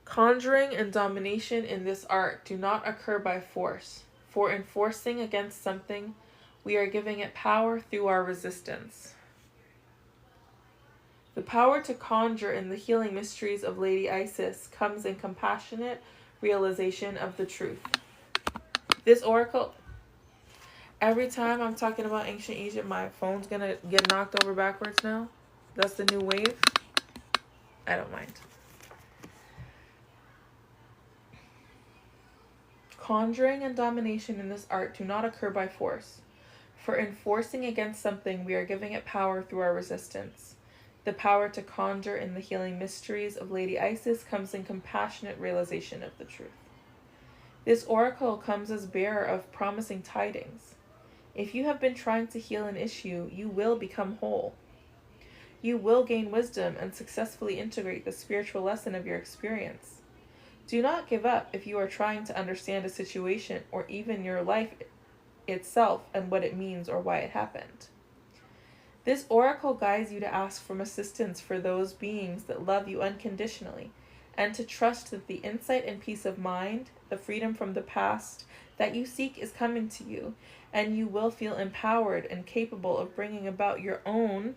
Conjuring and domination in this art do not occur by force. For enforcing against something, we are giving it power through our resistance. The power to conjure in the healing mysteries of Lady Isis comes in compassionate realization of the truth. This oracle, every time I'm talking about ancient Egypt, my phone's gonna get knocked over backwards now. That's the new wave. I don't mind. Conjuring and domination in this art do not occur by force. For in forcing against something, we are giving it power through our resistance. The power to conjure in the healing mysteries of Lady Isis comes in compassionate realization of the truth. This oracle comes as bearer of promising tidings. If you have been trying to heal an issue, you will become whole. You will gain wisdom and successfully integrate the spiritual lesson of your experience. Do not give up if you are trying to understand a situation or even your life itself and what it means or why it happened. This oracle guides you to ask for assistance for those beings that love you unconditionally, and to trust that the insight and peace of mind, the freedom from the past that you seek is coming to you, and you will feel empowered and capable of bringing about your own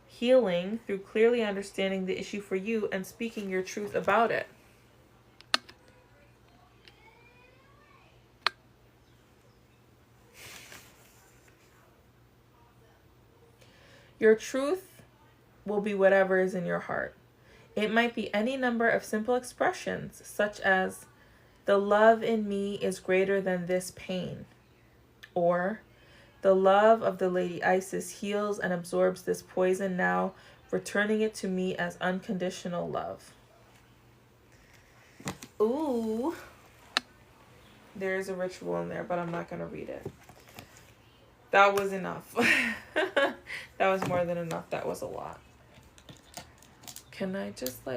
healing through clearly understanding the issue for you and speaking your truth about it. Your truth will be whatever is in your heart. It might be any number of simple expressions, such as, "The love in me is greater than this pain," or, "The love of the Lady Isis heals and absorbs this poison now, returning it to me as unconditional love." Ooh. There's a ritual in there, but I'm not going to read it. That was enough. That was more than enough. That was a lot. Can I just so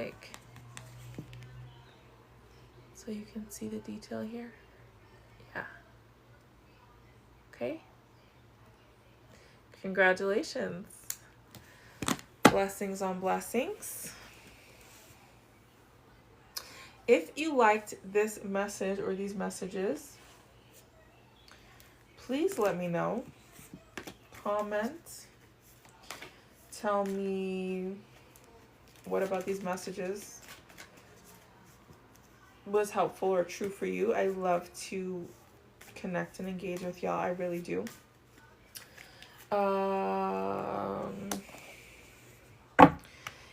you can see the detail here? Yeah. Okay. Congratulations. Blessings on blessings. If you liked this message or these messages, please let me know. Comment. Tell me what about these messages was helpful or true for you. I love to connect and engage with y'all. I really do.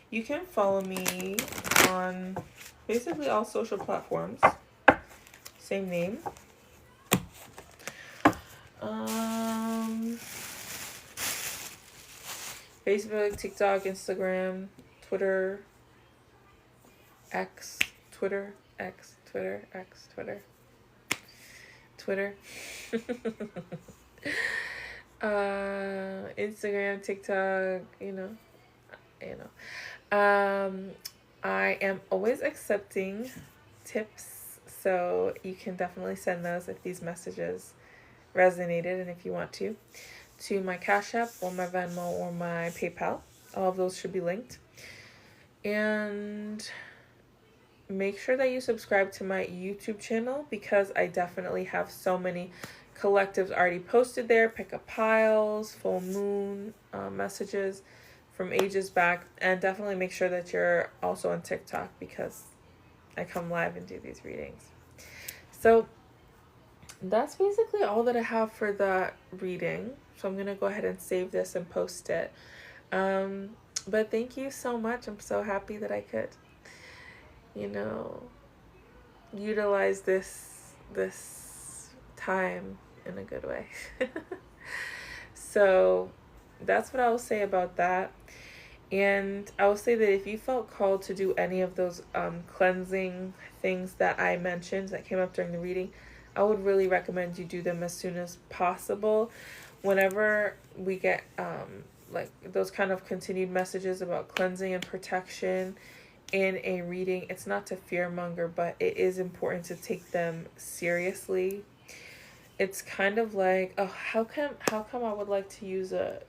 You can follow me on basically all social platforms. Same name. Facebook, TikTok, Instagram, Twitter, X, Twitter, X, Twitter, X, Twitter, Twitter. Instagram, TikTok, I am always accepting tips, so you can definitely send those if these messages resonated and if you want to my Cash App or my Venmo or my PayPal. All of those should be linked. And make sure that you subscribe to my YouTube channel, because I definitely have so many collectives already posted there, pick-up piles, full moon messages from ages back. And definitely make sure that you're also on TikTok, because I come live and do these readings. So that's basically all that I have for the reading. So I'm going to go ahead and save this and post it. But thank you so much. I'm so happy that I could, utilize this time in a good way. So that's what I will say about that. And I will say that if you felt called to do any of those cleansing things that I mentioned that came up during the reading, I would really recommend you do them as soon as possible. Whenever we get those kind of continued messages about cleansing and protection in a reading, it's not to fearmonger, but it is important to take them seriously. It's kind of like, oh, how come I would like to use a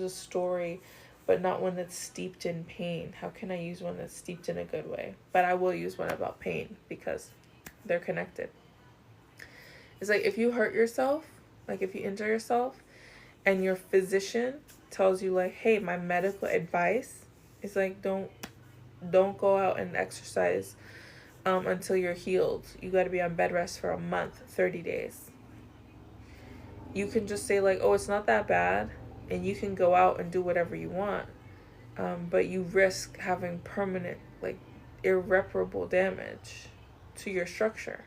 story, but not one that's steeped in pain? How can I use one that's steeped in a good way? But I will use one about pain, because they're connected. It's like if you hurt yourself, like if you injure yourself, and your physician tells you like, hey, my medical advice It's like don't go out and exercise until you're healed. You got to be on bed rest for a month, 30 days. You can just say like, oh, it's not that bad, and you can go out and do whatever you want, but you risk having permanent, like, irreparable damage to your structure.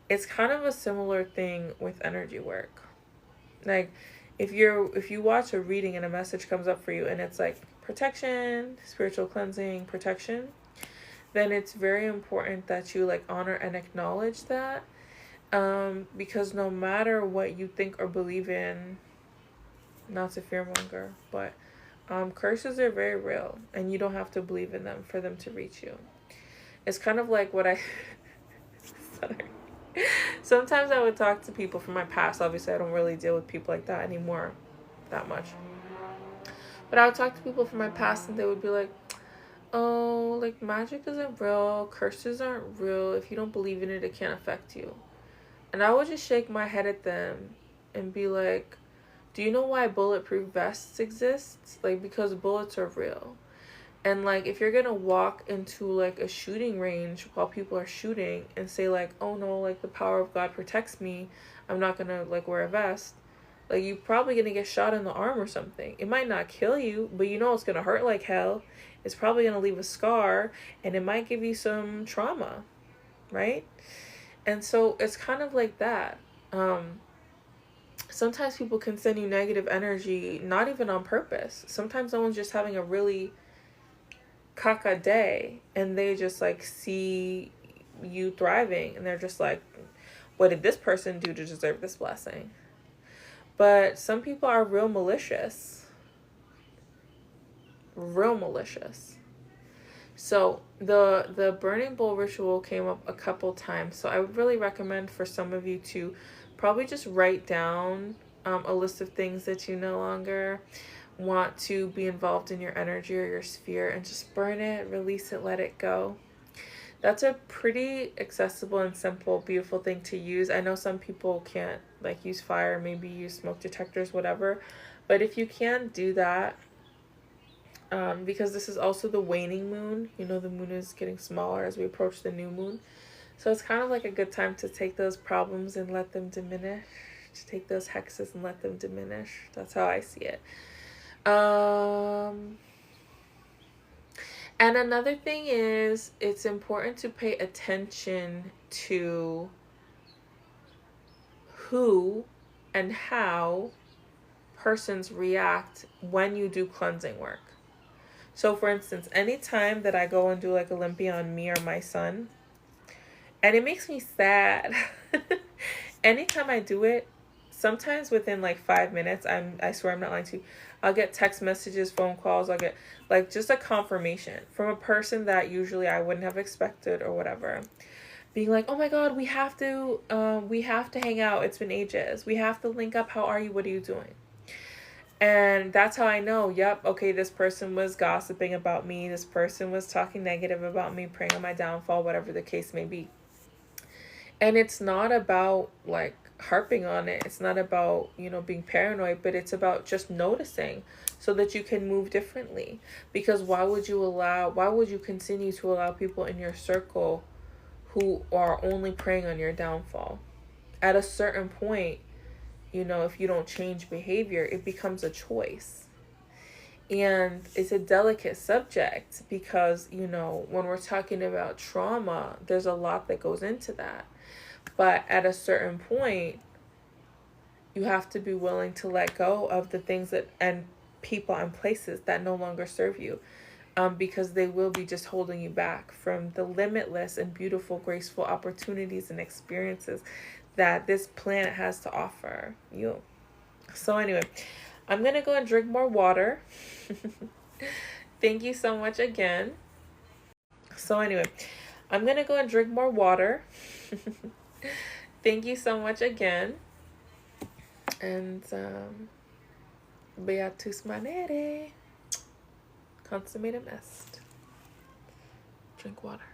It's kind of a similar thing with energy work. Like, if you watch a reading and a message comes up for you and it's like protection, spiritual cleansing, protection, then it's very important that you like honor and acknowledge that, because no matter what you think or believe in, not to fearmonger, but curses are very real, and you don't have to believe in them for them to reach you. It's kind of like what I sorry. Sometimes I would talk to people from my past. Obviously, I don't really deal with people like that anymore that much. But I would talk to people from my past and they would be like, oh, like, magic isn't real, curses aren't real. If you don't believe in it, it can't affect you. And I would just shake my head at them and be like, do you know why bulletproof vests exist? Like, because bullets are real. And like, if you're gonna walk into like a shooting range while people are shooting and say like, oh no, like the power of God protects me, I'm not gonna like wear a vest, like, you're probably gonna get shot in the arm or something. It might not kill you, but you know it's gonna hurt like hell. It's probably gonna leave a scar, and it might give you some trauma, right? And so it's kind of like that. Sometimes people can send you negative energy, not even on purpose. Sometimes someone's just having a really caca day, and they just like see you thriving, and they're just like, what did this person do to deserve this blessing? But some people are real malicious. So the burning bowl ritual came up a couple times, so I would really recommend for some of you to probably just write down a list of things that you no longer want to be involved in your energy or your sphere, and just burn it, release it, let it go. That's a pretty accessible and simple, beautiful thing to use. I know some people can't like use fire, maybe use smoke detectors, whatever, but if you can do that, because this is also the waning moon, you know, the moon is getting smaller as we approach the new moon, so it's kind of like a good time to take those problems and let them diminish, to take those hexes and let them diminish. That's how I see it. And another thing is, it's important to pay attention to who and how persons react when you do cleansing work. So for instance, anytime that I go and do like Olympia on me or my son, and it makes me sad. Anytime I do it, sometimes within like 5 minutes, I swear I'm not lying to you, I'll get text messages, phone calls, I'll get like just a confirmation from a person that usually I wouldn't have expected or whatever, being like, oh my God, we have to hang out. It's been ages. We have to link up. How are you? What are you doing? And that's how I know, yep, okay, this person was gossiping about me. This person was talking negative about me, preying on my downfall, whatever the case may be. And it's not about like harping on it. It's not about, you know, being paranoid, but it's about just noticing so that you can move differently. Because why would you continue to allow people in your circle who are only preying on your downfall? At a certain point, you know, if you don't change behavior, it becomes a choice. And it's a delicate subject because, you know, when we're talking about trauma, there's a lot that goes into that. But at a certain point, you have to be willing to let go of the things that and people and places that no longer serve you, because they will be just holding you back from the limitless and beautiful, graceful opportunities and experiences that this planet has to offer you. So anyway, I'm going to go and drink more water. Thank you so much again. So anyway, I'm going to go and drink more water. Thank you so much again. And beatus manere. Consummatum est. Drink water.